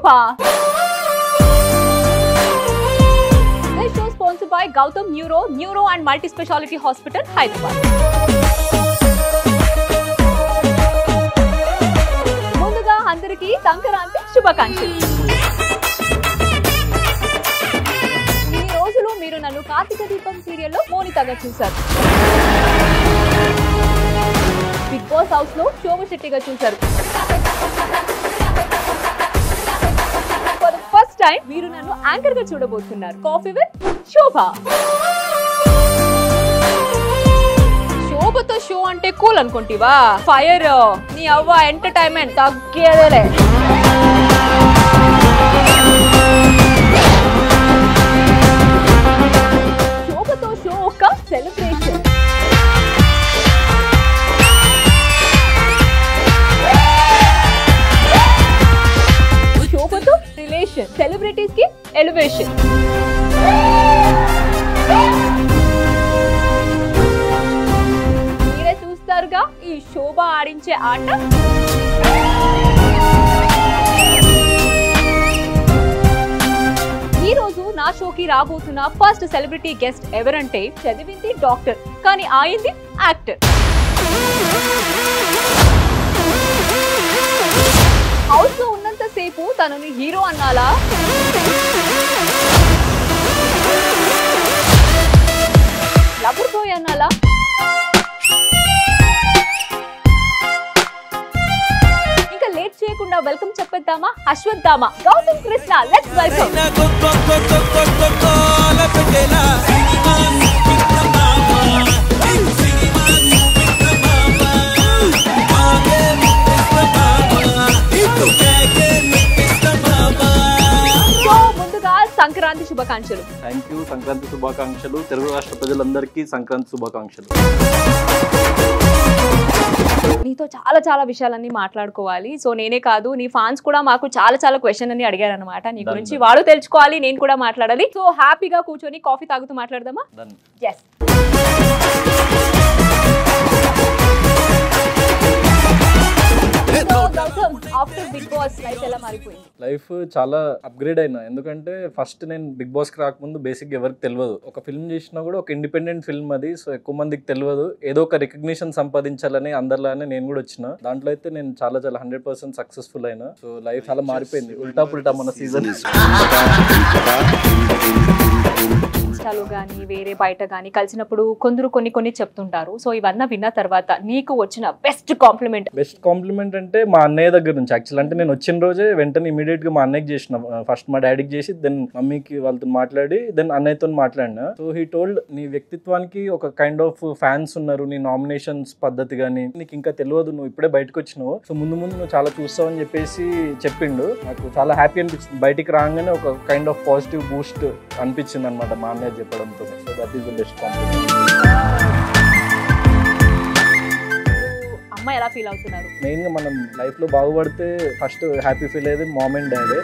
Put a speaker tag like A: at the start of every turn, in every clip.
A: Shobha. This show sponsored by Gautam Neuro and Multi-Speciality Hospital, Hyderabad. ముందుగా అందరికీ సంక్రాంతి శుభాకాంక్షలు. ఈ రోజులు మీరు నన్ను కార్తీక దీపం సీరియల్లో మోనితాగా చూశారు. బిగ్ బాస్ హౌస్ లో శోభా శెట్టిగా చూశారు. ఫర్ ద ఫస్ట్ టైం మీరు నన్ను యాంకర్ గా చూడబోతున్నారు. Coffee with Shobha. శోభతో షో అంటే కూల్ అనుకుంటివా? ఫైర్ నీ అవ్వ ఎంటర్టైన్మెంట్ తగ్గేదేలే. శోభతో షో ఒక సెలబ్రేషన్. శోభతో రిలేషన్, సెలబ్రిటీస్ కి ఎలివేషన్. మీరే చూస్తారుగా ఈ శోభ ఆడించే ఆట. ఈ రోజు నా షోకి రాబోతున్న ఫస్ట్ సెలబ్రిటీ గెస్ట్ ఎవరంటే చదివింది డాక్టర్ కానీ ఆయింది యాక్టర్. హౌస్ లో ఉన్నంత సేపు తనని హీరో అన్నాలా, లవర్ బాయ్ అన్నాలా? ఇంకా లేట్ చేయకుండా వెల్కమ్ చెప్పేద్దామా? అశ్వత్థామ గౌతమ్ కృష్ణ. Let's welcome. సంక్రాంతి శుభాకాంక్షలు.
B: Thank you. సంక్రాంతి శుభాకాంక్షలు. తెలుగు రాష్ట్ర ప్రజలందరికీ సంక్రాంతి శుభాకాంక్షలు.
A: నీతో చాలా విషయాలన్నీ మాట్లాడుకోవాలి. సో నేనే కాదు, నీ ఫ్యాన్స్ కూడా మాకు చాలా క్వశ్చన్ అన్ని అడిగారు అనమాట. నీ గురించి వాళ్ళు తెలుసుకోవాలి, నేను కూడా మాట్లాడాలి. సో హ్యాపీగా కూర్చొని కాఫీ తాగుతూ మాట్లాడదామా? Yes. After Bigg Boss life ఎలా మారిపోయింది?
B: లైఫ్ చాలా అప్గ్రేడ్ అయినా. ఎందుకంటే ఫస్ట్ నేను బిగ్ బాస్ కి రాకముందు బేసిక్ ఎవరికి తెలియదు. ఒక ఫిల్మ్ చేసినా కూడా ఒక ఇండిపెండెంట్ ఫిల్మ్ అది. సో ఎక్కువ మందికి తెలియదు. ఏదో ఒక రికగ్నిషన్ సంపాదించాలని అందరిలానే నేను కూడా వచ్చిన. దాంట్లో అయితే నేను చాలా 100% సక్సెస్ఫుల్ అయినా. సో లైఫ్ చాలా మారిపోయింది. ఉల్టా పుల్టా మన సీజన్.
A: ఇన్స్టాలో కానీ వేరే బయట కానీ కలిసినప్పుడు కొందరు కొన్ని చెప్తుంటారు. సో ఇవన్నీ విన్న తర్వాత నీకు వచ్చిన బెస్ట్ కాంప్లిమెంట్
B: అంటే మా అన్నయ్య దగ్గర నుంచి. యాక్చువల్ అంటే నేను వచ్చిన రోజే వెంటనే ఇమీడియట్ గా మా అన్నయ్యకి చేసిన. ఫస్ట్ మా డాడీకి చేసి దెన్ మమ్మీకి వాళ్ళతో మాట్లాడి దెన్ అన్నయ్యతో మాట్లాడినా. సో హీ టోల్డ్, నీ వ్యక్తిత్వానికి ఒక కైండ్ ఆఫ్ ఫ్యాన్స్ ఉన్నారు. నీ నామినేషన్స్ పద్ధతి కానీ నీకు ఇంకా తెలియదు, నువ్వు ఇప్పుడే బయటకు వచ్చినావు. సో ముందు నువ్వు చాలా చూస్తావు అని చెప్పేసి చెప్పిండు. నాకు చాలా హ్యాపీ అనిపించింది. బయటికి రాగానే ఒక కైండ్ ఆఫ్ పాజిటివ్ బూస్ట్ అనిపించింది అనమాట మా అన్నయ్య చెప్పడంతో. So that is the best compliment.
A: అమ్మ ఎలా ఫీల్ అవుతున్నారు?
B: మెయిన్ గా మనం లైఫ్ లో బాగుపడితే ఫస్ట్ హ్యాపీ ఫీల్ అయ్యేది mom and daddy.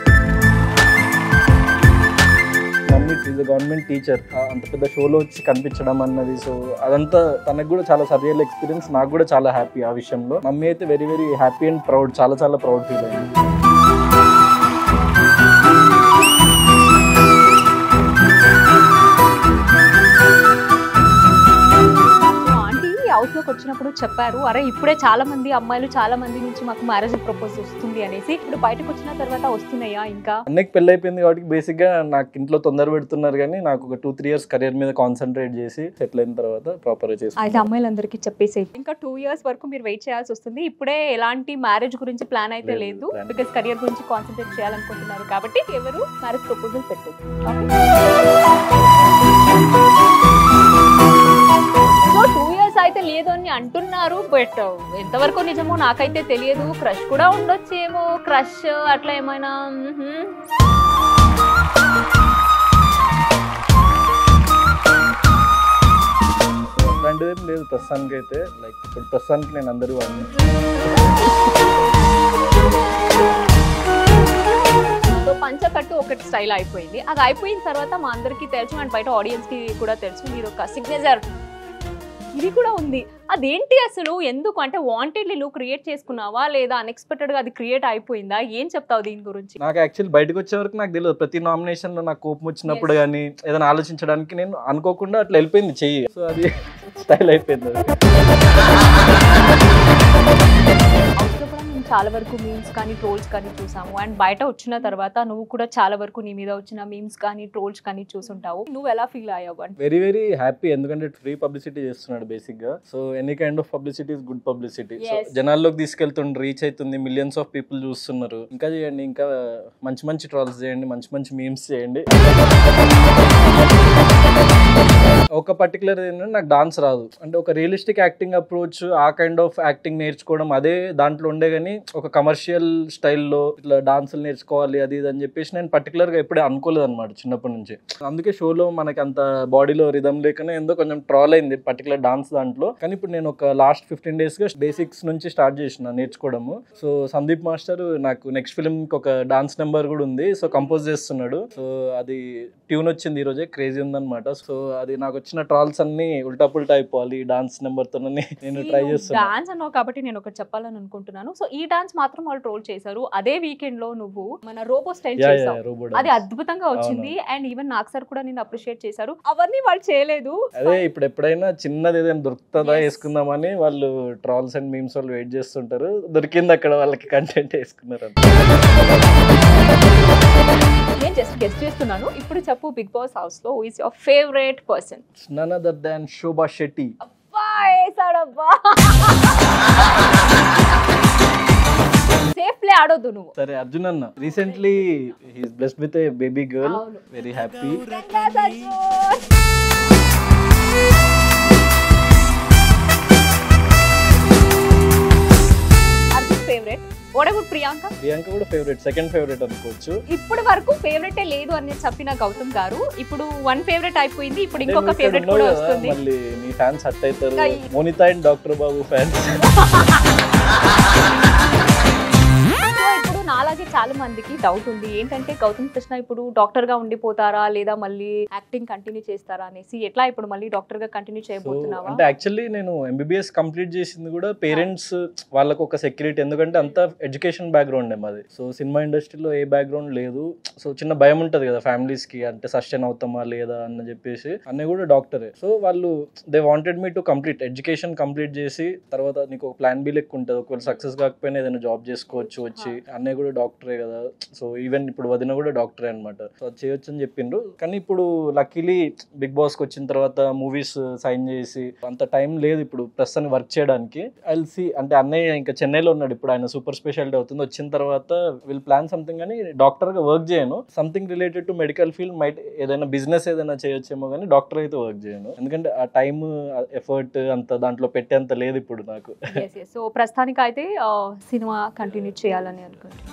B: Mummy is government teacher. అంత పెద్ద షోలో వచ్చి కనిపించడం అన్నది, సో అదంతా తనకు కూడా చాలా సరియల్ ఎక్స్పీరియన్స్. నాకు కూడా చాలా హ్యాపీ ఆ విషయంలో. మమ్మీ అయితే వెరీ హ్యాపీ అండ్ ప్రౌడ్, చాలా ప్రౌడ్ ఫీల్ అయింది.
A: హౌస్ లోకి వచ్చినప్పుడు చెప్పారు, అరే ఇప్పుడే చాలా మంది అమ్మాయిలు చాలా మంది నుంచి మాకు మ్యారేజ్ ప్రపోజ్ వస్తుంది అనేసి. ఇప్పుడు బయటకు వచ్చిన తర్వాత వస్తున్నాయా? ఇంకా
B: అన్నకి పెళ్లి అయిపోయింది కాబట్టి బేసిక్ గా నాకు ఇంట్లో తొందర పెడుతున్నారు, కానీ నాకు ఒక 2-3 years కెరీర్ మీద కాన్సన్ట్రేట్ చేసి సెటిల్ అయిన తర్వాత ప్రాపర్ గా చేసి
A: అయితే అమ్మాయిలందరికీ చెప్పేసి ఇంకా 2 years వరకు మీరు వెయిట్ చేయాల్సి వస్తుంది. ఇప్పుడే ఎలాంటి మ్యారేజ్ గురించి ప్లాన్ అయితే లేదు, బికాస్ కెరియర్ గురించి కాన్సన్ట్రేట్ చేయాలనుకుంటున్నారు కాబట్టి ఎవరు మ్యారేజ్ ప్రపోజల్ పెట్టదు. సో 2 years అయితే లేదు అని అంటున్నారు, బట్ ఎంతవరకు నిజమో నాకైతే తెలియదు. క్రష్ కూడా ఉండొచ్చేమో, క్రష్ అట్లా ఏమైనా.
B: అట్లాంటిది ఏం లేదు ప్రస్తుతానికి అయితే. లైక్ ఇప్పుడు ప్రస్తుతానికి నేను అందరూ
A: పంచకట్టు ఒకటి స్టైల్ అయిపోయింది. అది అయిపోయిన తర్వాత మా అందరికీ తెలుసు అండ్ బయట ఆడియన్స్ కి కూడా తెలుసు, మీరు ఒక సిగ్నేచర్ ఇది కూడా ఉంది. అదేంటి అసలు, ఎందుకు అంటే వాంటెడ్లీ నువ్వు క్రియేట్ చేసుకున్నావా లేదా అన్ఎక్స్పెక్టెడ్ గా అది క్రియేట్ అయిపోయిందా? ఏం చెప్తావు దీని గురించి?
B: నాకు యాక్చువల్లీ బయటకు వచ్చే వరకు నాకు తెలియదు. ప్రతి నామినేషన్ లో నాకు కోపం వచ్చినప్పుడు కానీ ఏదైనా ఆలోచించడానికి నేను అనుకోకుండా అట్లా వెళ్ళిపోయింది చెయ్యి. సో అది స్టైల్ అయిపోయింది.
A: చాలా వరకు మీమ్స్ కానీ ట్రోల్స్ కానీ చూసాము. అండ్ బయట వచ్చిన తర్వాత నువ్వు కూడా చాలా వరకు నీ మీద వచ్చిన మీమ్స్ కానీ ట్రోల్స్ కానీ చూసుంటావు. నువ్వు ఎలా ఫీల్ అయ్యావు?
B: Very very happy. ఎందుకంటే ఫ్రీ పబ్లిసిటీ చేస్తున్నాడు బేసిక్ గా. So any kind of publicity is good publicity. So జనాల్లోకి తీసుకెళ్తుండ్రు, రీచ్ అవుతుంది, మిలియన్స్ ఆఫ్ పీపుల్ చూస్తున్నారు. ఇంకా చేయండి, ఇంకా మంచి మంచి ట్రోల్స్ చేయండి, మంచి మంచి మీమ్స్ చేయండి. ఒక పర్టికులర్ ఏంటంటే నాకు డాన్స్ రాదు, అంటే ఒక రియలిస్టిక్ యాక్టింగ్ అప్రోచ్, ఆ కైండ్ ఆఫ్ యాక్టింగ్ నేర్చుకోవడం అదే దాంట్లో ఉండే. కానీ ఒక కమర్షియల్ స్టైల్లో ఇట్లా డాన్సులు నేర్చుకోవాలి అది ఇది అని చెప్పేసి నేను పర్టికులర్గా ఎప్పుడే అనుకోలేదు అనమాట చిన్నప్పటి నుంచి. అందుకే షోలో మనకి అంత బాడీలో రిథం లేకనే ఏందో కొంచెం ట్రాల్ అయింది పర్టికులర్ డాన్స్ దాంట్లో. కానీ ఇప్పుడు నేను ఒక లాస్ట్ 15 days గా బేసిక్స్ నుంచి స్టార్ట్ చేసిన నేర్చుకోవడము. సో సందీప్ మాస్టర్ నాకు నెక్స్ట్ ఫిల్మ్ కి ఒక డాన్స్ నెంబర్ కూడా ఉంది, సో కంపోజ్ చేస్తున్నాడు. సో అది ట్యూన్ వచ్చింది ఈ రోజే, క్రేజీ ఉందన్నమాట. సో అది నాకు వచ్చిన ట్రాల్స్ అన్ని ఉల్టా పుల్టా అయిపోవాలి డాన్స్ నెంబర్ తో నేను ట్రై చేస్తాను.
A: డాన్స్ అన్నావు కాబట్టి నేను ఒకటి చెప్పాలని అనుకుంటున్నాను. సో ఈ డాన్స్ మాత్రం వాళ్ళు ట్రోల్ చేశారు. అదే వీకెండ్ లో నువ్వు మన రోబో స్టైల్ చేసావు, అది అద్భుతంగా వచ్చింది. అండ్ ఈవెన్ నాకు సార్ కూడా నేను అప్రిషియేట్ చేశారు. అవన్నీ వాళ్ళు చేయలేదు.
B: అదే ఇప్పుడు ఎప్పుడైనా చిన్నది ఏదైనా దొరుకుతుందా వేసుకుందామని వాళ్ళు ట్రాల్స్ అండ్ మీమ్స్ వాళ్ళు వెయిట్ చేస్తుంటారు. దొరికింది అక్కడ వాళ్ళకి కంటెంట్ వేసుకున్నారు.
A: నేను జస్ట్ గెస్ట్ చేస్తున్నాను. ఇప్పుడు చెప్పు, బిగ్ బాస్ హౌస్ లో who is your favourite person?
B: None other than Shobha Shetty.
A: Safe play ఆడొద్దు నువ్వు.
B: సరే అర్జున్ అన్న recently he is blessed with a baby girl, very happy.
A: Arjun favourite. What about Priyanka?
B: Priyanka కూడా ఫేవరెట్, సెకండ్ ఫేవరెట్ అనుకోవచ్చు.
A: ఇప్పుడు వరకు ఫేవరెటే లేదు అని చెప్పిన గౌతమ్ గారు ఇప్పుడు వన్ ఫేవరెట్ అయిపోయింది, ఇప్పుడు ఇంకొక ఫేవరెట్ కూడా వస్తుంది.
B: మళ్ళీ మీ ఫ్యాన్స్ హట్ అవుతారు. Monita and doctor Babu fans. నాలాగే చాలా మందికి డౌట్ ఉంది ఏంటంటే గౌతమ్ కృష్ణ ఇప్పుడు డాక్టర్ గా ఉండిపోతారా లేదా మళ్ళీ యాక్టింగ్ కంటిన్యూ చేస్తారా అనేసి. ఎట్లా ఇప్పుడు మళ్ళీ డాక్టర్ గా కంటిన్యూ చేయబోతున్నావా? అంటే యాక్చువల్లీ నేను ఎంబీబీఎస్ కంప్లీట్ చేసింది కూడా పేరెంట్స్ వాళ్ళకు ఒక సెక్యూరిటీ, ఎందుకంటే అంత ఎడ్యుకేషన్ బ్యాక్గ్రౌండ్ మాది. సో సినిమా ఇండస్ట్రీలో ఏ బ్యాక్గ్రౌండ్ లేదు. సో చిన్న భయం ఉంటది కదా ఫ్యామిలీస్ కి, అంటే సస్టైన్ అవుతామా లేదా అని చెప్పేసి. అన్నీ కూడా డాక్టరే. సో వాళ్ళు they wanted me to complete education complete చేసి తర్వాత నీకు ఒక ప్లాన్ బి లెక్క ఉంటుంది, ఒకవేళ సక్సెస్ కాకపోయినా ఏదైనా జాబ్ చేసుకోవచ్చు వచ్చి. అన్నీ కూడా డాక్టరే కదా. సో ఈవెన్ ఇప్పుడు వదిన కూడా డాక్టరే అనమాట. సో అది చేయొచ్చు అని చెప్పిండ్రు. కానీ ఇప్పుడు లక్కీలీ బిగ్ బాస్ కి వచ్చిన తర్వాత మూవీస్ సైన్ చేసి అంత టైం లేదు ఇప్పుడు ప్రస్తుతానికి వర్క్ చేయడానికి. ఐల్ సీ, అంటే అన్నయ్య ఇంకా చెన్నైలో ఉన్నాడు ఇప్పుడు, ఆయన సూపర్ స్పెషాలిటీ అవుతుంది. వచ్చిన తర్వాత విల్ ప్లాన్ సంథింగ్. కానీ డాక్టర్ గా వర్క్ చేయను, something related to medical field, might ఏదైనా బిజినెస్ ఏదైనా చేయొచ్చేమో, కానీ డాక్టర్ అయితే వర్క్ చేయను. ఎందుకంటే ఆ టైం ఎఫర్ట్ అంత దాంట్లో పెట్టేంత లేదు ఇప్పుడు నాకు.
A: సో ప్రస్తుతానికి అయితే సినిమా కంటిన్యూ చేయాలని అనుకుంటున్నాను.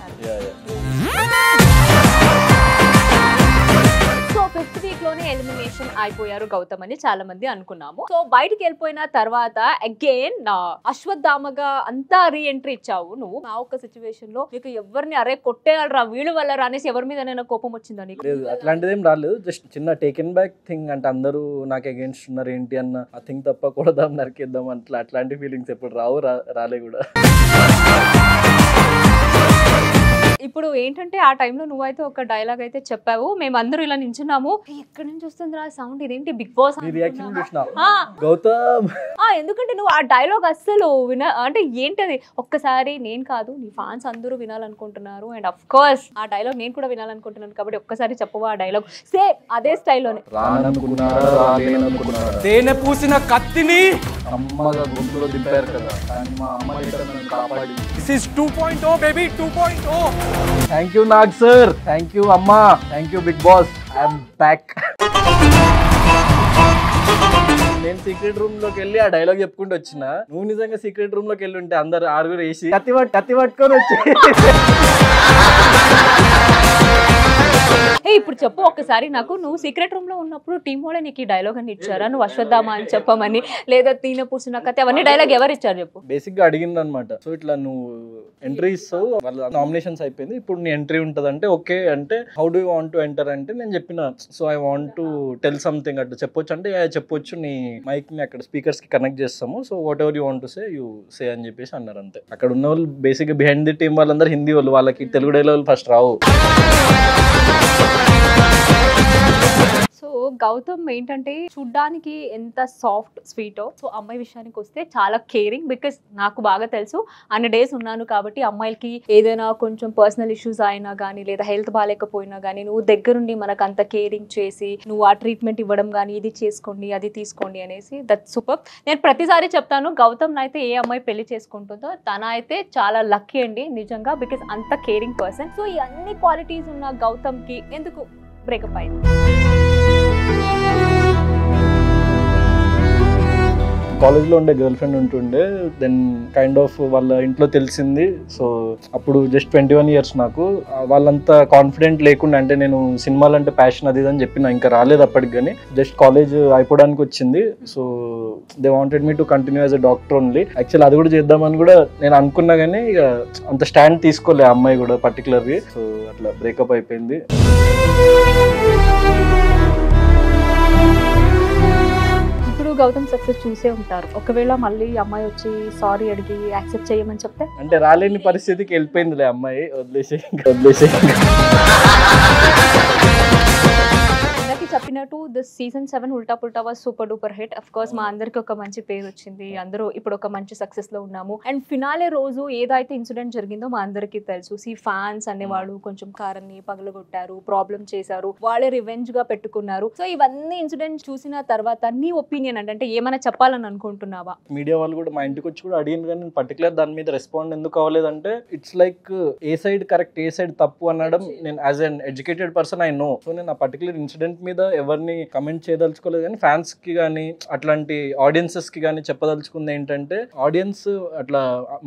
A: సో 5th week లోనే ఎలిమినేషన్ అయిపోయారు గౌతమ్ అని చాలా మంది అనుకున్నాము. సో బయటికి వెళ్ళిపోయిన తర్వాత అగైన్ అశ్వత్థామగా అంతా రీఎంట్రీ ఇచ్చావు నువ్వు. ఆ ఒక్క సిచ్యువేషన్ లో నీకు ఎవరిని అరే కొట్టేయాలరా వీళ్ళు వల్ల అనేసి ఎవరి మీద కోపం వచ్చిందా నీకు?
B: లేదు, అట్లాంటిది ఏం రాలేదు. జస్ట్ చిన్న టేకెన్ బ్యాక్ థింగ్, అంటే అందరూ నాకు అగేన్స్ట్ ఉన్నారు ఏంటి అన్న ఆ థింగ్ తప్ప కొడదాం నరికేద్దాం అట్లాంటి ఫీలింగ్స్ ఎప్పుడు రాలే కూడా.
A: ఇప్పుడు ఏంటంటే ఆ టైంలో నువ్వైతే ఒక డైలాగ్ అయితే చెప్పావు, మేమందరూ ఇలా నించున్నాము, ఎక్కడి నుంచి వస్తుంది ఆ సౌండ్, ఇదేంటి బిగ్ బాస్
B: గౌతమ్.
A: ఎందుకంటే నువ్వు ఆ డైలాగ్ అస్సలు అంటే ఏంటది, ఒక్కసారి నేను కాదు నీ ఫ్యాన్స్ అందరూ వినాలనుకుంటున్నారు. అండ్ అఫ్ కోర్స్ ఆ డైలాగ్ నేను కూడా వినాలనుకుంటున్నాను కాబట్టి ఒక్కసారి చెప్పవా ఆ డైలాగ్ సేమ్ అదే స్టైల్లోనే.
C: తేనె పూసిన కత్తిని
B: అమ్మగా గుంపులో దింపారు కదా, కానీ మా అమ్మ నన్ను కాపాడి.
C: This is 2.0 baby 2.0.
B: Thank you Nag sir, thank you అమ్మా, thank you Bigg Boss, I'm back. నేను సీక్రెట్ రూమ్ లోకి వెళ్ళి ఆ డైలాగ్ చెప్పుకుంటూ వచ్చిన, నువ్వు నిజంగా సీక్రెట్ రూమ్ లోకి వెళ్ళి ఉంటే అందరు ఆరుగురు వేసి కత్తి పట్టుకొని వచ్చి
A: ఇప్పుడు చెప్పు ఒక్కసారి నాకు, నువ్వు సీక్రెట్ రూమ్ లో ఉన్నప్పుడు టీమ్ వాళ్ళే నీకు ఈ డైలాగ్ అని ఇచ్చారా, నువ్వు అశ్వత్థామ అని చెప్పమని, లేదా తీన పూసిన కథ, అవన్నీ డైలాగ్ ఎవరు ఇచ్చారు చెప్పు.
B: బేసిక్ గా అడిగింది అనమాట. సో ఇట్లా నువ్వు ఎంట్రీ ఇస్తావు, వాళ్ళ నామినేషన్స్ అయిపోయింది, ఇప్పుడు నీ ఎంట్రీ ఉంటుంది అంటే ఓకే అంటే how do you want to enter అంటే నేను చెప్పిన so I want to tell something అట్లా చెప్పొచ్చు అంటే చెప్పొచ్చు, నీ మైక్ ని అక్కడ స్పీకర్స్ కి కనెక్ట్ చేస్తాము, so what ever you want to say you say అని చెప్పేసి అన్నారు అంతే. అక్కడ ఉన్న వాళ్ళు బేసిక్ గా బిహైండ్ ది టీమ్ వాళ్ళందరూ హిందీ వాళ్ళు, వాళ్ళకి తెలుగు డైలాగులు ఫస్ట్ రావు.
A: సో గౌతమ్ ఏంటంటే చూడ్డానికి ఎంత సాఫ్ట్ స్వీటో, సో అమ్మాయి విషయానికి వస్తే చాలా కేరింగ్. బికాస్ నాకు బాగా తెలుసు, అన్ని డేస్ ఉన్నాను కాబట్టి అమ్మాయిలకి ఏదైనా కొంచెం పర్సనల్ ఇష్యూస్ అయినా కానీ లేదా హెల్త్ బాగాలేకపోయినా కానీ నువ్వు దగ్గరుండి మనకు అంత కేరింగ్ చేసి నువ్వు ఆ ట్రీట్మెంట్ ఇవ్వడం కానీ, ఇది చేసుకోండి అది తీసుకోండి అనేసి, దట్ సూపర్. నేను ప్రతిసారి చెప్తాను, గౌతమ్ అయితే ఏ అమ్మాయి పెళ్లి చేసుకుంటుందో తన అయితే చాలా లక్కీ అండి నిజంగా, బికాస్ అంత కేరింగ్ పర్సన్. సో ఈ అన్ని క్వాలిటీస్ ఉన్న గౌతమ్ కి ఎందుకు బ్రేకప్ అయింది?
B: కాలేజ్లో ఉండే గర్ల్ ఫ్రెండ్ ఉంటుండే, దెన్ కైండ్ ఆఫ్ వాళ్ళ ఇంట్లో తెలిసింది. సో అప్పుడు జస్ట్ 21 years నాకు. వాళ్ళంతా కాన్ఫిడెంట్ లేకుండా, అంటే నేను సినిమాలు అంటే ప్యాషన్ అది అని చెప్పిన, ఇంకా రాలేదు అప్పటికి, కానీ జస్ట్ కాలేజ్ అయిపోవడానికి వచ్చింది. So they wanted me to continue as a doctor only. Actual అది కూడా చేద్దామని కూడా నేను అనుకున్నా, కానీ ఇక అంత స్టాండ్ తీసుకోలే ఆ అమ్మాయి కూడా పర్టికులర్లీ. సో అట్లా బ్రేకప్ అయిపోయింది.
A: గౌతమ్ సక్సెస్ చూసే ఉంటారు, ఒకవేళ మళ్ళీ అమ్మాయి వచ్చి సారీ అడిగి యాక్సెప్ట్ చేయమని చెప్తే?
B: అంటే రాలేని పరిస్థితికి వెళ్ళిపోయిందిలే అమ్మాయి, వదిలేసే.
A: చెప్పినట్టు దిస్ సీజన్ 7 ఉల్టా పుల్టా was super duper hit. Of course మా అందరికి ఒక మంచి పేరు వచ్చింది, అందరూ ఇప్పుడు ఒక మంచి సక్సెస్ లో ఉన్నాము. అండ్ ఫినాలే రోజు ఏదైతే ఇన్సిడెంట్ జరిగిందో మా అందరికీ తెలుసు. ఫ్యాన్స్ అనేవాళ్ళు కొంచెం కారాన్ని పగలగొట్టారు, ప్రాబ్లం చేశారు, వాళ్ళే రివెంజ్ గా పెట్టుకున్నారు. సో ఇవన్నీ ఇన్సిడెంట్ చూసిన తర్వాత నీ ఒపీనియన్ అంటే ఏమైనా చెప్పాలని అనుకుంటున్నావా?
B: మీడియా వాళ్ళు కూడా మా ఇంటికి వచ్చి కూడా అడిగింది, కానీ పర్టికులర్ దాని మీద రెస్పాండ్ ఎందుకు అవ్వలేదంటే it's like a side correct a side తప్పు అనడం నేను as an educated person I know. So నేను ఆ పర్టికులర్ ఇన్సిడెంట్ మీద ఎవరిని కమెంట్ చేయదలుచుకోలేదు, కానీ ఫ్యాన్స్ కి కానీ అట్లాంటి ఆడియన్సెస్ కి కానీ చెప్పదలుచుకుంది ఏంటంటే, ఆడియన్స్ అట్లా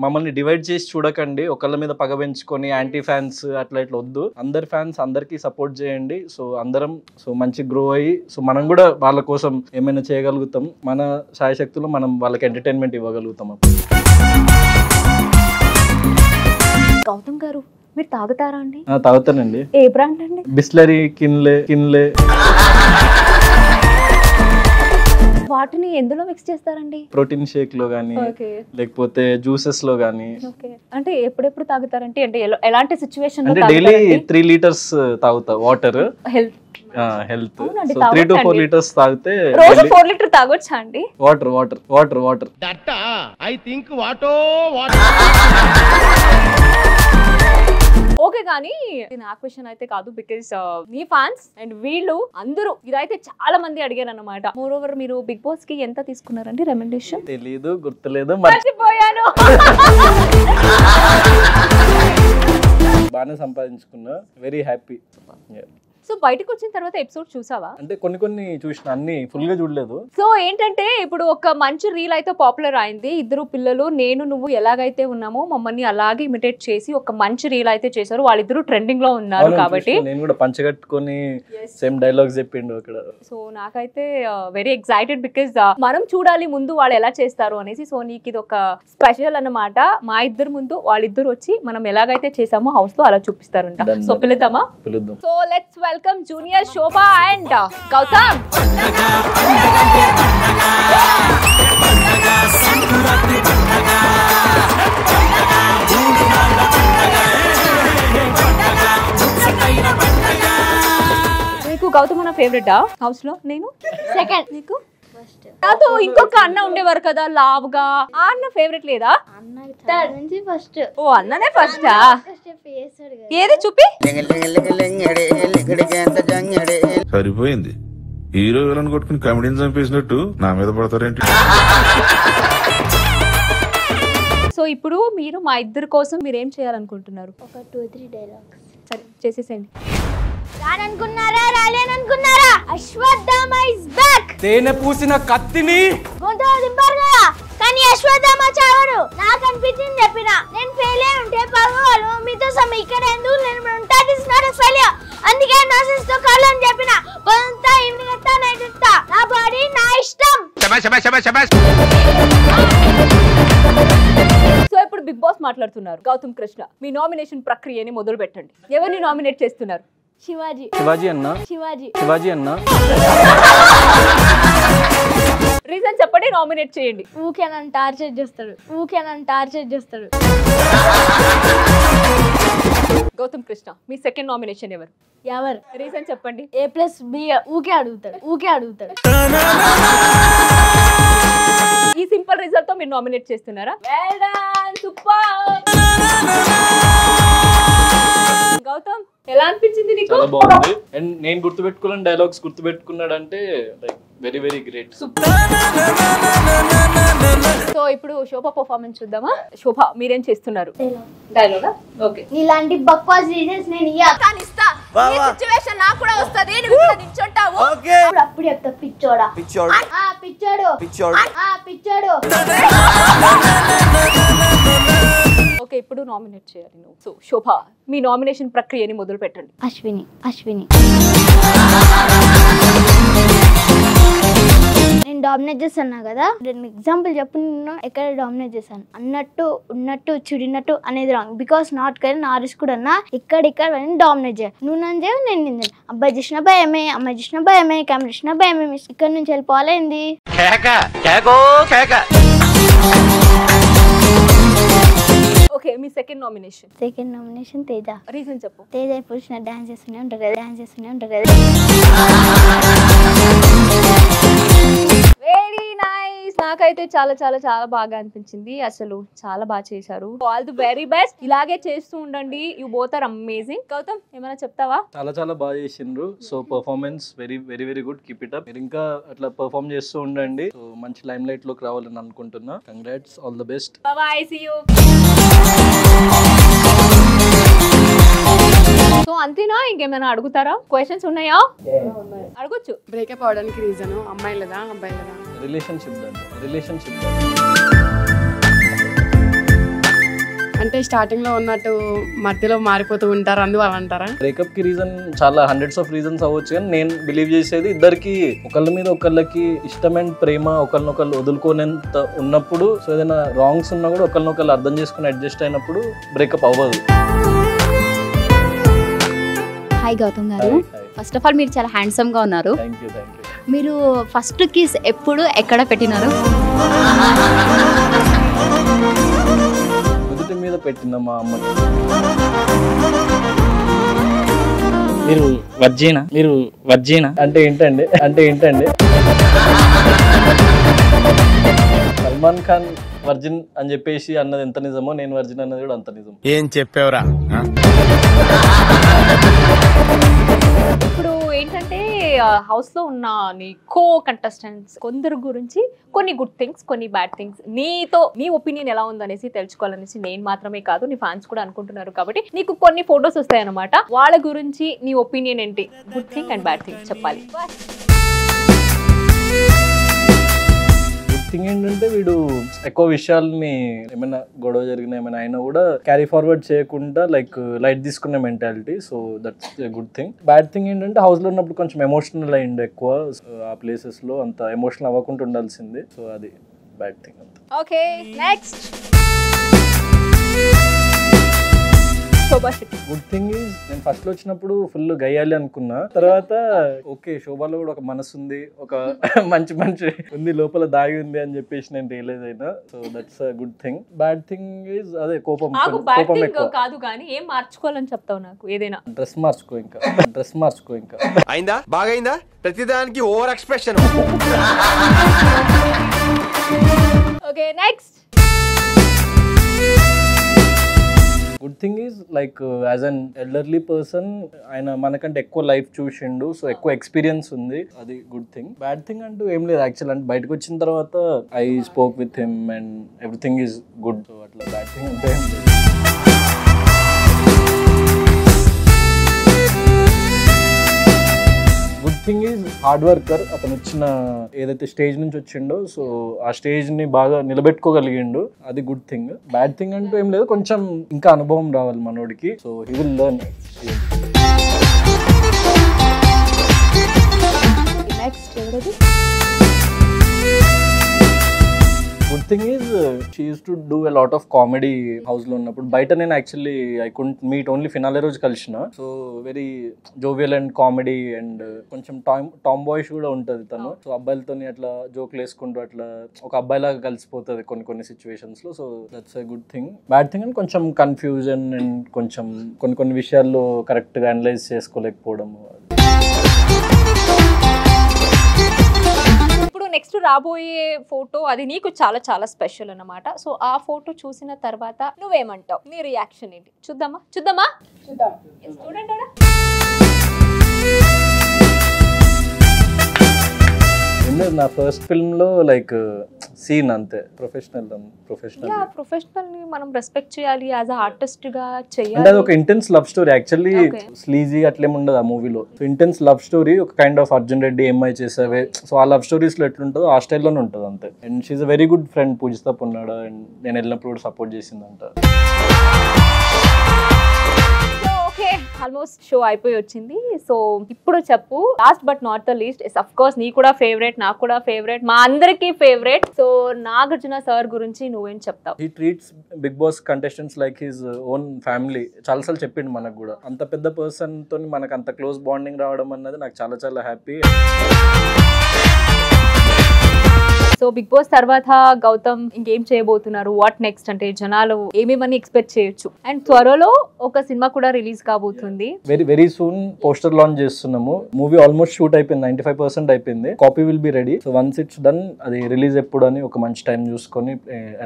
B: మమ్మల్ని డివైడ్ చేసి చూడకండి, ఒకళ్ళ మీద పగ పెంచుకొని యాంటీ ఫ్యాన్స్ అట్లా ఇట్లా వద్దు. అందరి ఫ్యాన్స్ అందరికి సపోర్ట్ చేయండి. సో అందరం మంచి గ్రో అయ్యి మనం కూడా వాళ్ళ కోసం ఏమైనా చేయగలుగుతాం, మన శాయశక్తులు మనం వాళ్ళకి ఎంటర్టైన్మెంట్ ఇవ్వగలుగుతాం.
A: గౌతమ్ గారు మీరు తాగుతారా అండి?
B: తాగుతానండి.
A: ఏ బ్రాండ్ అండి?
B: బిస్లరీ, కిన్లే.
A: వాటిని ఎందులో మిక్స్ చేస్తారండి?
B: ప్రోటీన్ షేక్ లో గానీ, లేకపోతే జ్యూసెస్ లో గానీ.
A: అంటే ఎప్పుడెప్పుడు తాగుతారంటే, అంటే ఎలాంటి సిచ్యువేషన్ లో?
B: అంటే డైలీ 3 liters తాగుతా వాటర్. హెల్త్ 3 to 4 liters తాగితే
A: రోజు 4 లీటర్ తాగొచ్చా అండి?
B: వాటర్
C: దట్ ఐ థింక్ వాటో
A: ఓకే, కానీ నా క్వశ్చన్ అయితే కాదు, బికాస్ మీ ఫ్యాన్స్ అండ్ వీళ్ళు అందరూ ఇదైతే చాలా మంది అడిగారు అనమాట. మోర్ ఓవర్ మీరు బిగ్ బాస్ కి ఎంత తీసుకున్నారండి రెమెండేషన్?
B: తెలీదు, గుర్తులేదు,
A: మర్చిపోయాను.
B: బాగానే సంపాదించుకున్నా, వెరీ హ్యాపీ.
A: సో బయటకు వచ్చిన తర్వాత ఎపిసోడ్ చూసావా?
B: అంటే కొన్ని చూసిన, అన్ని ఫుల్ గా చూడలేదు.
A: సో ఏంటంటే ఇప్పుడు ఒక మంచి రీల్ అయితే పాపులర్ అయింది. ఇద్దరు పిల్లలు నేను నువ్వు ఎలాగైతే ఉన్నామో మమ్మల్ని అలాగే ఇమిటేట్ చేసి ఒక మంచి రీల్ అయితే చేశారు. వాళ్ళిద్దరు ట్రెండింగ్ లో ఉన్నారు కాబట్టి
B: నేను కూడా పంచగట్టుకొని సేమ్ డైలాగ్స్ చెప్పిండు అక్కడ.
A: సో నాకైతే వెరీ ఎక్సైటెడ్, బికాస్ మనం చూడాలి ముందు వాళ్ళు ఎలా చేస్తారు అనేసి. సో నీకు ఇది ఒక స్పెషల్ అన్నమాట. మా ఇద్దరు ముందు వాళ్ళిద్దరు వచ్చి మనం ఎలాగైతే చేసామో హౌస్ లో అలా చూపిస్తారంట. సో పిలుద్దామా?
B: పిలుద్దాం.
A: So let's welcome junior Shobha and Gautam. నీకు గౌతమ్ నా ఫేవరెటా హౌస్ లో? నేను సెకండ్. నీకు? నాతో ఇంకొక అన్న ఉండేవారు కదా లావుగా, ఆ అన్న ఫేవరెట్ లేదా?
D: ఫస్ట్.
A: ఓ అన్ననే ఫస్టా? ఏది చూపి.
E: సరిపోయింది, హీరో విలన్ కొట్టుకుని కమెడీని చంపేసినట్టు నా మీద పడతారేంటి?
A: సో ఇప్పుడు మీరు మా ఇద్దరి కోసం మీరు ఏం చేయాలనుకుంటున్నారు?
D: ఒక 2-3 డైలాగ్స్.
A: సరే చేసేసేయండి.
D: రాననుకున్నారా రాలేననుకున్నారా, అశ్వత్థామ ఇస్ బ్యాక్.
C: తేనె పూసిన కత్తిని
D: గొంతులో దింపారు కదా, కానీ అశ్వత్థామ చావడు. నాకు అనిపించింది చెప్పిన. నేను ఫెయిల్ అయి ఉంటే పగవాళ్ళు మీతో సమ ఇక్కడ ఎందుకు నేను ఉంటా. This not a failure. అందుకే నర్సెస్ తో కళ్ళని చెప్పిన కొంత ఈవినింగ్ అంతా నైట్ అంతా నా బాడీ నా ఇష్టం.
A: సో ఇప్పుడు బిగ్ బాస్ మాట్లాడుతున్నారు. గౌతమ్ కృష్ణ, మీ నామినేషన్ ప్రక్రియని మొదలు పెట్టండి. ఎవరిని నామినేట్ చేస్తున్నారు?
D: శివాజీ.
B: శివాజీ అన్న. శివాజీ అన్న.
A: రీజన్ చెప్పండి, నామినేట్ చేయండి.
D: ఊకే నన్ను టార్చర్ చేస్తాడు.
A: గౌతమ్ కృష్ణ, మీ సెకండ్ నామినేషన్ ఎవరు? రీజన్ చెప్పండి.
D: A+B ఊకే అడుగుతాడు.
A: ఈ సింపుల్ రిజల్ట్ తో మీరు నామినేట్ చేస్తున్నారా? Well done, super. గౌతమ్, ఎలా అనిపించింది నీకు?
B: చాలా బాగుంది. అండ్ నేను గుర్తుపెట్టుకున్న డైలాగ్స్ గుర్తుపెట్టుకున్నాడంటే like very very great.
A: So ఇప్పుడు శోభ పర్ఫార్మెన్స్ చూద్దామా? శోభ, మీరేం చేస్తున్నారు? డైలాగా? ఓకే.
D: ఇలాంటి బక్వాస్ రీజన్స్ నేను
A: ఇస్తా. ఈ సిచువేషన్ నాకు కూడా వస్తది. నువ్వు ఇక్కడ నిల్చుంటావు.
D: అప్పుడు చెప్తా పిచ్చోడు.
A: ఓకే, ఇప్పుడు నామినేట్ చేయాలి నువ్వు. సో శోభ, మీ నామినేషన్ ప్రక్రియని మొదలు పెట్టండి.
D: అశ్విని నేను డామినేట్ చేస్తాను కదా, నేను ఎగ్జాంపుల్ చెప్పు, నేను ఎక్కడ డామినేట్ చేశాను అన్నట్టు ఉన్నట్టు చుడినట్టు అనేది wrong. Because not curry nourish కూడా అన్నా ఇక్కడ డామినేట్ చేయాలి. నువ్వు నన్ను చేయవు, నేను నిన్ను. అబ్బాయి చేసిన భయమే, అమ్మాయి చేసిన భయమే, కెమెరా చేసిన భయమే. ఇక్కడ నుంచి వెళ్ళిపోవాలి ఏంది?
A: ఓకే, మీ సెకండ్ నామినేషన్
D: తేజ.
A: రీజన్ చెప్పు.
D: తేజ ఇప్పుడు డాన్స్ చేస్తూనే ఉంటారు కదా.
A: Very nice. నాకైతే చాలా చాలా చాలా బాగా అనిపించింది. అసలు చాలా బాగా చేశారు. All the very best. ఇలాగే చేస్తూ ఉండండి. You both are amazing. Gautam, ఏమైనా చెప్తావా?
B: చాలా చాలా బాగా చేసిండ్రు. So performance very very very good. Keep it up. మీరు ఇంకా అట్లా పర్ఫార్మ్ చేస్తూ ఉండండి. సో మంచి లైమ్ లైట్ లోకి రావాలని అనుకుంటున్నా. Congrats, all the best.
A: Bye, see you. So అంతేనా? ఇంకేమైనా అడుగుతారా? క్వశ్చన్స్ ఉన్నాయా? అడగొచ్చు.
F: బ్రేకప్ అవడానికి రీజన్ అమ్మాయిలదా అబ్బాయిలదా?
B: రిలేషన్షిప్
F: అంటే స్టార్టింగ్ లో ఉన్నట్టు మధ్యలో మారిపోతూ ఉంటారు అందువల్ల అంటారా?
B: బ్రేకప్ కి రీజన్ చాలా హండ్రెడ్స్ ఆఫ్ రీజన్స్ అవ్వచ్చు, కానీ నేను బిలీవ్ చేసేది ఇద్దరికి ఒకళ్ళ మీద ఒకళ్ళకి ఇష్టమైన ప్రేమ ఒకళ్ళనొకళ్ళు వదులుకోనేంత ఉన్నప్పుడు, సో ఏదైనా రాంగ్స్ ఉన్నా కూడా ఒకళ్ళనొకళ్ళు అర్థం చేసుకుని అడ్జస్ట్ అయినప్పుడు బ్రేకప్ అవ్వదు.
G: హాయ్ గౌతమ్ గారు, ఫస్ట్ ఆఫ్ ఆల్ మీరు చాలా హ్యాండ్సమ్ గా ఉన్నారు.
B: Thank you.
G: మీరు ఫస్ట్ కిస్ ఎప్పుడు ఎక్కడ పెట్టినారు?
B: నుదుటి మీద పెట్టిన మా అమ్మకి.
H: మీరు వర్జీనా అంటే ఏంటండి?
B: సల్మాన్ ఖాన్ వర్జిన్ అని చెప్పేసి అన్నది ఎంత నిజమో నేను వర్జిన్ అన్నది కూడా అంత నిజం.
C: ఏం చెప్పావురా?
A: ఇప్పుడు ఏంటంటే హౌస్ లో ఉన్న నీ కో కంటెస్టెంట్స్ కొందరు గురించి కొన్ని గుడ్ థింగ్స్, కొన్ని బ్యాడ్ థింగ్స్, నీ ఒపీనియన్ ఎలా ఉందనేసి తెలుసుకోవాలనేసి నేను మాత్రమే కాదు, నీ ఫ్యాన్స్ కూడా అనుకుంటున్నారు. కాబట్టి నీకు కొన్ని ఫొటోస్ వస్తాయి అన్నమాట. వాళ్ళ గురించి నీ ఒపీనియన్ ఏంటి? Good thing and bad thing చెప్పాలి.
B: థింగ్ ఏంటంటే వీడు ఎక్కువ విషయాల్ని ఏమైనా గొడవ జరిగినా ఏమైనా అయినా కూడా క్యారీ ఫార్వర్డ్ చేయకుండా లైక్ లైట్ తీసుకునే mentality. So that's good thing. Bad thing ఏంటంటే హౌస్ లో ఉన్నప్పుడు కొంచెం ఎమోషనల్ అయ్యిండు ఎక్కువ. ఆ ప్లేసెస్ లో అంత ఎమోషనల్ అవ్వకుండా ఉండాల్సింది. సో అది బ్యాడ్ థింగ్ అంత.
A: Okay, next.
B: Good thing is నేను ఫస్ట్ లో వచ్చినప్పుడు ఫుల్ గయ్యాలి అనుకున్నా. తర్వాత ఓకే, శోభాలో కూడా ఒక మనసు ఉంది, ఒక మంచి ఉంది, లోపల దాగి ఉంది అని చెప్పేసి నేను రియలైజ్ అయినా. So that's a good thing. Bad thing is అదే కోపం ఎక్కువ
A: కాదు కానీ ఏం మార్చుకోవాలని చెప్తావు నాకు? ఏదైనా
B: డ్రెస్ మార్చుకో ఇంకా
C: అయిందా? బాగైందా? ప్రతిదానికి over expression.
A: Okay, next.
B: Good thing is like as an elderly person ఆయన మనకంటే ఎక్కువ లైఫ్ చూసిండు. సో ఎక్కువ ఎక్స్పీరియన్స్ ఉంది, అది గుడ్ థింగ్. బ్యాడ్ థింగ్ అంటూ ఏం లేదు యాక్చువల్. అంటే బయటకు వచ్చిన తర్వాత I spoke with him and everything is good. So అట్లా బ్యాడ్ థింగ్ అంటే ఏం లేదు. Good thing is hard worker. అతను వచ్చిన ఏదైతే స్టేజ్ నుంచి వచ్చిండో సో ఆ స్టేజ్ ని బాగా నిలబెట్టుకోగలిగిండు, అది గుడ్ థింగ్. బ్యాడ్ థింగ్ అంటూ ఏం లేదు, కొంచెం ఇంకా అనుభవం రావాలి మనోడికి. So he will learn.
A: Next ఎవరది?
B: Good thing is she uses to do a lot of comedy house లో ఉన్నప్పుడు. బయట నేను actually I couldn't meet only finale రోజు కలిసిన. So very jovial and comedy and కొంచెం టామ్ బాయ్స్ కూడా ఉంటుంది తను. సో అబ్బాయిలతో అట్లా జోక్లు వేసుకుంటూ అట్లా ఒక అబ్బాయిలాగా కలిసిపోతుంది కొన్ని సిచ్యువేషన్స్ లో. So that's a good thing. Bad thing and కొంచెం కన్ఫ్యూజన్ అండ్ కొంచెం కొన్ని విషయాల్లో కరెక్ట్ గా అనలైజ్ చేసుకోలేకపోవడం.
A: ఇప్పుడు నెక్స్ట్ రాబోయే ఫోటో అది నీకు చాలా చాలా స్పెషల్ అన్నమాట. సో ఆ ఫోటో చూసిన తర్వాత నువ్వేమంటావు? నీ రియాక్షన్ ఏంటి? చూద్దామా? చూద్దాం.
B: నా ఫస్ట్ ఫిల్మ్ లో లైక్ సీన్ అంతే. ప్రొఫెషనల్
A: ని మనం రెస్పెక్ట్ చేయాలి యాజ్ ఆర్టిస్ట్ గా చేయాలి.
B: అంటే అది ఒక intense love story. Actually sleazy అట్లేం ఉండదు ఆ మూవీలో. సో ఇంటెన్స్ లవ్ స్టోరీ, ఒక కైండ్ ఆఫ్ అర్జున్ రెడ్డి ఎంఐ చేసేవే. సో ఆ లవ్ స్టోరీస్ లో ఎట్లుంటుందో ఆ స్టైల్లోనే ఉంటుంది అంతే. And she's a very good friend. Pujitha Ponnada. And నేను వెళ్ళినప్పుడు కూడా సపోర్ట్ చేసిందంట.
A: ఓకే, ఆల్మోస్ట్ షో అయిపోయి వచ్చింది. సో ఇప్పుడు చెప్పు, last but not the least, of course నీ కూడా ఫేవరెట్, నాకు కూడా ఫేవరెట్, మా అందరికి ఫేవరెట్. సో నాగార్జున సార్ గురించి నువ్వేం చెప్తావు?
B: He treats Bigg Boss contestants like his own family. చాలాసార్లు చెప్పిండు మనకు కూడా. అంత పెద్ద పర్సన్ తో మనకు అంత క్లోజ్ బాండింగ్ రావడం అన్నది నాకు చాలా చాలా హ్యాపీ.
A: సో బిగ్ బాస్ తర్వాత గౌతమ్ ఇంకేం చేయబోతున్నారు? What next? అంటే జనాలు ఏమేమని ఎక్స్పెక్ట్ చేయొచ్చు? అండ్ త్వరలో ఒక సినిమా కూడా రిలీజ్ కాబోతుంది.
B: వెరీ సూన్ పోస్టర్ లాంచ్ చేస్తున్నాము. మూవీ ఆల్మోస్ట్ షూట్ అయిపోయింది, 95% అయిపోయింది. Copy will be ready. So once it's done, అది రిలీజ్ ఎప్పుడు అని ఒక మంచి టైం చూసుకొని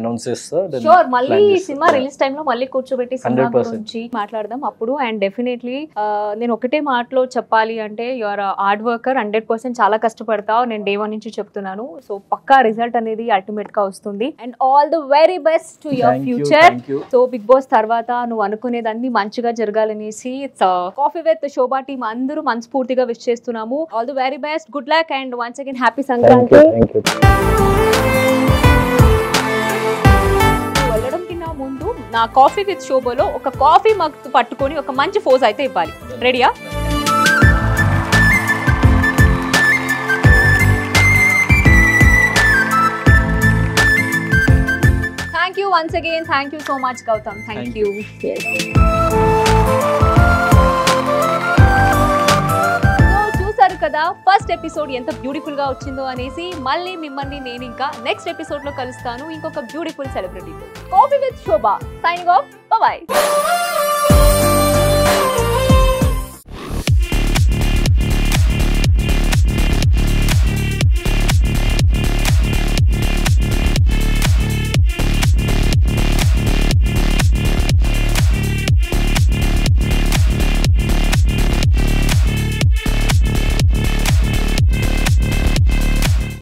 B: అనౌన్స్ చేస్తా.
A: షూర్, మళ్ళీ సినిమా రిలీజ్ టైమ్ లో మళ్ళీ కూర్చోబెట్టి సినిమా గురించి మాట్లాడదాం అప్పుడు. అండ్ డెఫినెట్లీ నేను ఒకటే మాటలో చెప్పాలి అంటే, యువర్ హార్డ్ వర్కర్, 100% చాలా కష్టపడతావు. నేను డే 1 నుంచి చెప్తున్నాను. సో పక్కా రిజల్ట్ అనేది అల్టిమేట్ గా వస్తుంది. And all the very best to your future. So Bigg Boss తర్వాత నువ్వు అనుకునేదన్నీ మంచిగా జరగాలనేసి కాఫీ విత్ శోభా టీమ్ అందరూ మనస్ఫూర్తిగా విష్ చేస్తున్నాము. All the very best, good luck and once again happy Sankranti. వెళ్ళడం కింద ముందు నా కాఫీ విత్ శోభలో ఒక కాఫీ మగ్ పట్టుకొని ఒక మంచి ఫోజ్ అయితే ఇవ్వాలి. రెడీయా? Thank you once again. Thank you so much, Gautam. Thank you. Yes. So, చూసారు కదా ఫస్ట్ ఎపిసోడ్ ఎంత బ్యూటిఫుల్ గా వచ్చిందో అనేసి. మళ్ళీ మిమ్మల్ని నేను ఇంకా నెక్స్ట్ ఎపిసోడ్ లో కలుస్తాను ఇంకొక బ్యూటిఫుల్ సెలబ్రిటీతో. Coffee with Shobha signing off. Bye by.